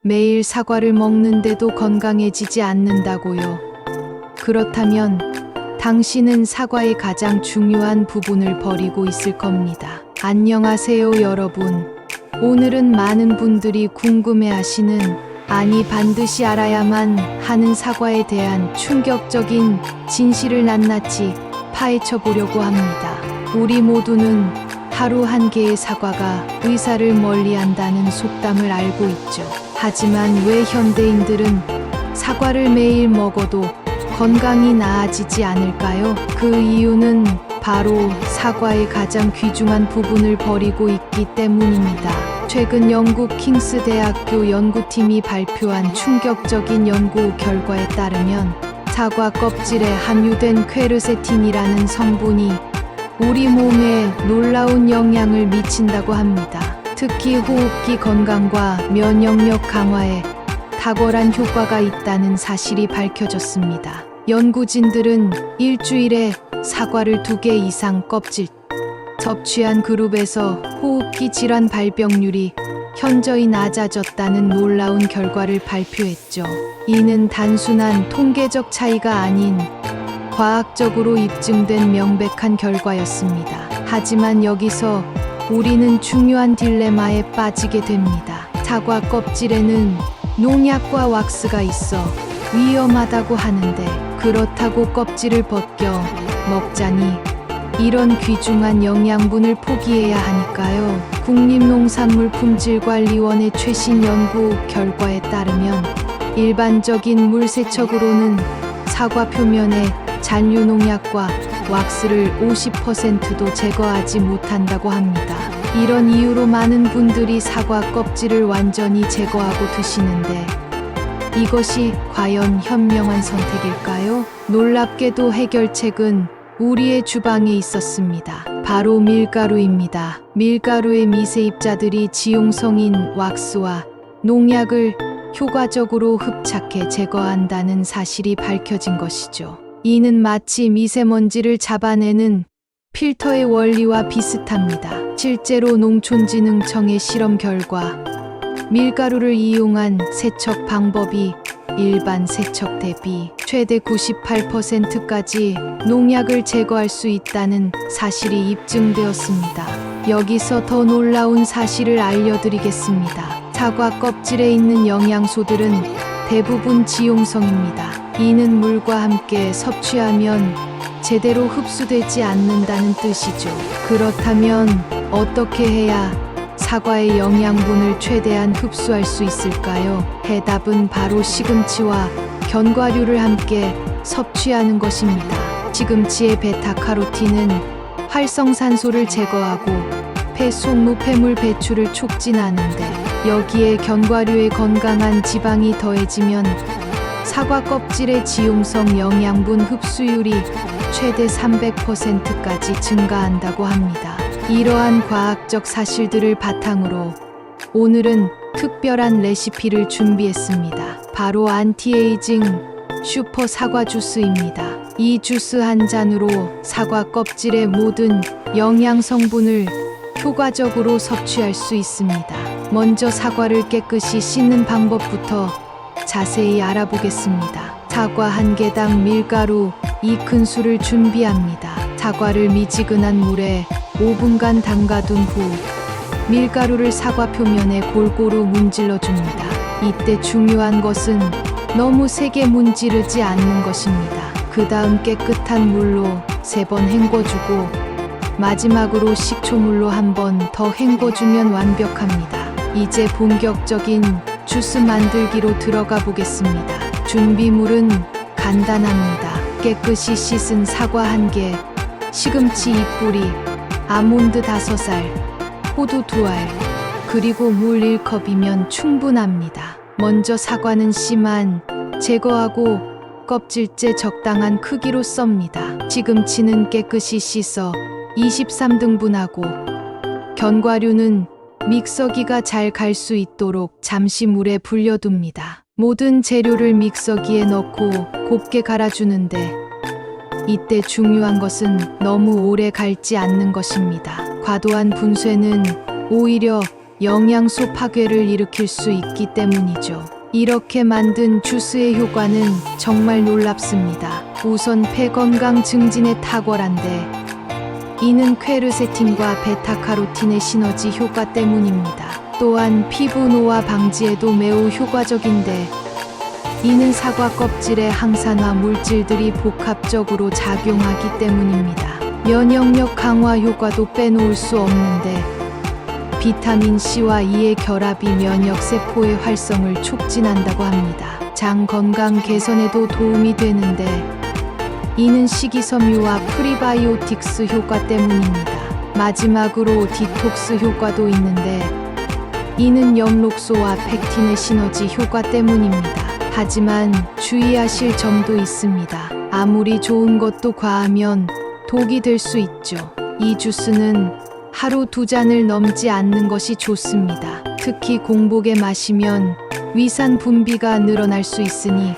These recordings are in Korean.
매일 사과를 먹는데도 건강해지지 않는다고요. 그렇다면 당신은 사과의 가장 중요한 부분을 버리고 있을 겁니다. 안녕하세요, 여러분. 오늘은 많은 분들이 궁금해하시는, 아니 반드시 알아야만 하는 사과에 대한 충격적인 진실을 낱낱이 파헤쳐 보려고 합니다. 우리 모두는 하루 한 개의 사과가 의사를 멀리한다는 속담을 알고 있죠. 하지만 왜 현대인들은 사과를 매일 먹어도 건강이 나아지지 않을까요? 그 이유는 바로 사과의 가장 귀중한 부분을 버리고 있기 때문입니다. 최근 영국 킹스 대학교 연구팀이 발표한 충격적인 연구 결과에 따르면 사과 껍질에 함유된 퀘르세틴이라는 성분이 우리 몸에 놀라운 영향을 미친다고 합니다. 특히 호흡기 건강과 면역력 강화에 탁월한 효과가 있다는 사실이 밝혀졌습니다. 연구진들은 일주일에 사과를 2개 이상 껍질 섭취한 그룹에서 호흡기 질환 발병률이 현저히 낮아졌다는 놀라운 결과를 발표했죠. 이는 단순한 통계적 차이가 아닌 과학적으로 입증된 명백한 결과였습니다. 하지만 여기서 우리는 중요한 딜레마에 빠지게 됩니다. 사과 껍질에는 농약과 왁스가 있어 위험하다고 하는데, 그렇다고 껍질을 벗겨 먹자니 이런 귀중한 영양분을 포기해야 하니까요. 국립농산물품질관리원의 최신 연구 결과에 따르면 일반적인 물세척으로는 사과 표면에 잔류 농약과 왁스를 50%도 제거하지 못한다고 합니다. 이런 이유로 많은 분들이 사과 껍질을 완전히 제거하고 드시는데, 이것이 과연 현명한 선택일까요? 놀랍게도 해결책은 우리의 주방에 있었습니다. 바로 밀가루입니다. 밀가루의 미세입자들이 지용성인 왁스와 농약을 효과적으로 흡착해 제거한다는 사실이 밝혀진 것이죠. 이는 마치 미세먼지를 잡아내는 필터의 원리와 비슷합니다. 실제로 농촌진흥청의 실험 결과 밀가루를 이용한 세척 방법이 일반 세척 대비 최대 98%까지 농약을 제거할 수 있다는 사실이 입증되었습니다. 여기서 더 놀라운 사실을 알려드리겠습니다. 사과 껍질에 있는 영양소들은 대부분 지용성입니다. 이는 물과 함께 섭취하면 제대로 흡수되지 않는다는 뜻이죠. 그렇다면 어떻게 해야 사과의 영양분을 최대한 흡수할 수 있을까요? 해답은 바로 시금치와 견과류를 함께 섭취하는 것입니다. 시금치의 베타카로틴은 활성산소를 제거하고 폐 속 노폐물 배출을 촉진하는데, 여기에 견과류의 건강한 지방이 더해지면 사과 껍질의 지용성 영양분 흡수율이 최대 300%까지 증가한다고 합니다. 이러한 과학적 사실들을 바탕으로 오늘은 특별한 레시피를 준비했습니다. 바로 안티에이징 슈퍼 사과 주스입니다. 이 주스 한 잔으로 사과 껍질의 모든 영양 성분을 효과적으로 섭취할 수 있습니다. 먼저 사과를 깨끗이 씻는 방법부터 자세히 알아보겠습니다. 사과 1개당 밀가루 2큰술을 준비합니다. 사과를 미지근한 물에 5분간 담가둔 후 밀가루를 사과 표면에 골고루 문질러 줍니다. 이때 중요한 것은 너무 세게 문지르지 않는 것입니다. 그 다음 깨끗한 물로 3번 헹궈주고 마지막으로 식초물로 1번 더 헹궈주면 완벽합니다. 이제 본격적인 주스 만들기로 들어가 보겠습니다. 준비물은 간단합니다. 깨끗이 씻은 사과 1개, 시금치 2뿌리, 아몬드 5알, 호두 2알, 그리고 물 1컵이면 충분합니다. 먼저 사과는 씨만 제거하고 껍질째 적당한 크기로 썹니다. 시금치는 깨끗이 씻어 23등분하고 견과류는 믹서기가 잘 갈 수 있도록 잠시 물에 불려둡니다. 모든 재료를 믹서기에 넣고 곱게 갈아주는데, 이때 중요한 것은 너무 오래 갈지 않는 것입니다. 과도한 분쇄는 오히려 영양소 파괴를 일으킬 수 있기 때문이죠. 이렇게 만든 주스의 효과는 정말 놀랍습니다. 우선 폐 건강 증진에 탁월한데 이는 퀘르세틴과 베타카로틴의 시너지 효과 때문입니다. 또한 피부 노화 방지에도 매우 효과적인데 이는 사과 껍질에 항산화 물질들이 복합적으로 작용하기 때문입니다. 면역력 강화 효과도 빼놓을 수 없는데 비타민 C와 E의 결합이 면역 세포의 활성을 촉진한다고 합니다. 장 건강 개선에도 도움이 되는데 이는 식이섬유와 프리바이오틱스 효과 때문입니다. 마지막으로 디톡스 효과도 있는데 이는 엽록소와 펙틴의 시너지 효과 때문입니다. 하지만 주의하실 점도 있습니다. 아무리 좋은 것도 과하면 독이 될 수 있죠. 이 주스는 하루 2잔을 넘지 않는 것이 좋습니다. 특히 공복에 마시면 위산 분비가 늘어날 수 있으니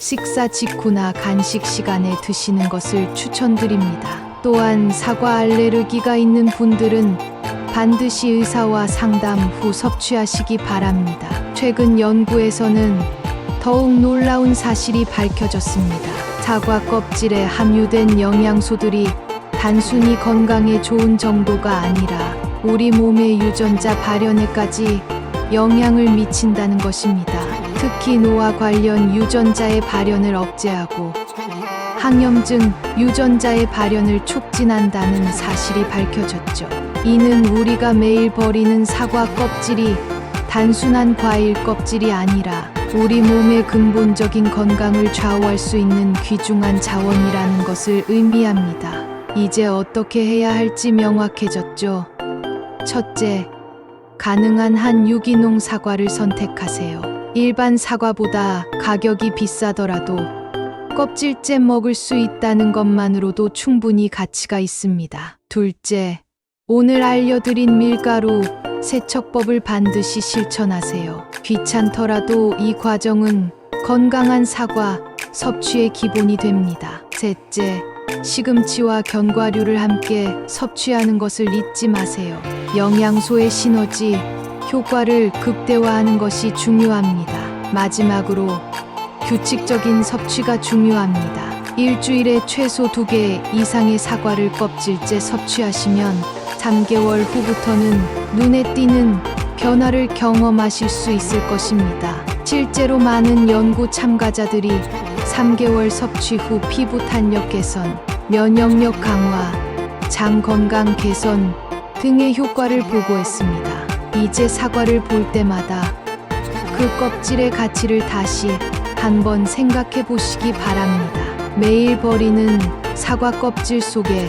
식사 직후나 간식 시간에 드시는 것을 추천드립니다. 또한 사과 알레르기가 있는 분들은 반드시 의사와 상담 후 섭취하시기 바랍니다. 최근 연구에서는 더욱 놀라운 사실이 밝혀졌습니다. 사과 껍질에 함유된 영양소들이 단순히 건강에 좋은 정도가 아니라 우리 몸의 유전자 발현에까지 영향을 미친다는 것입니다. 특히 노화 관련 유전자의 발현을 억제하고 항염증 유전자의 발현을 촉진한다는 사실이 밝혀졌죠. 이는 우리가 매일 버리는 사과 껍질이 단순한 과일 껍질이 아니라 우리 몸의 근본적인 건강을 좌우할 수 있는 귀중한 자원이라는 것을 의미합니다. 이제 어떻게 해야 할지 명확해졌죠. 첫째, 가능한 한 유기농 사과를 선택하세요. 일반 사과보다 가격이 비싸더라도 껍질째 먹을 수 있다는 것만으로도 충분히 가치가 있습니다. 둘째, 오늘 알려드린 밀가루 세척법을 반드시 실천하세요. 귀찮더라도 이 과정은 건강한 사과 섭취의 기본이 됩니다. 셋째, 시금치와 견과류를 함께 섭취하는 것을 잊지 마세요. 영양소의 시너지 효과를 극대화하는 것이 중요합니다. 마지막으로 규칙적인 섭취가 중요합니다. 일주일에 최소 2개 이상의 사과를 껍질째 섭취하시면 3개월 후부터는 눈에 띄는 변화를 경험하실 수 있을 것입니다. 실제로 많은 연구 참가자들이 3개월 섭취 후 피부 탄력 개선, 면역력 강화, 장 건강 개선 등의 효과를 보고했습니다. 이제 사과를 볼 때마다 그 껍질의 가치를 다시 한번 생각해 보시기 바랍니다. 매일 버리는 사과 껍질 속에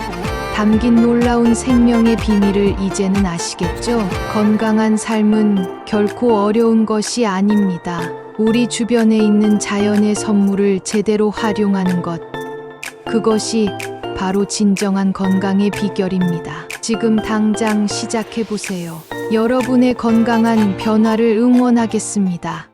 담긴 놀라운 생명의 비밀을 이제는 아시겠죠? 건강한 삶은 결코 어려운 것이 아닙니다. 우리 주변에 있는 자연의 선물을 제대로 활용하는 것. 그것이 바로 진정한 건강의 비결입니다. 지금 당장 시작해 보세요. 여러분의 건강한 변화를 응원하겠습니다.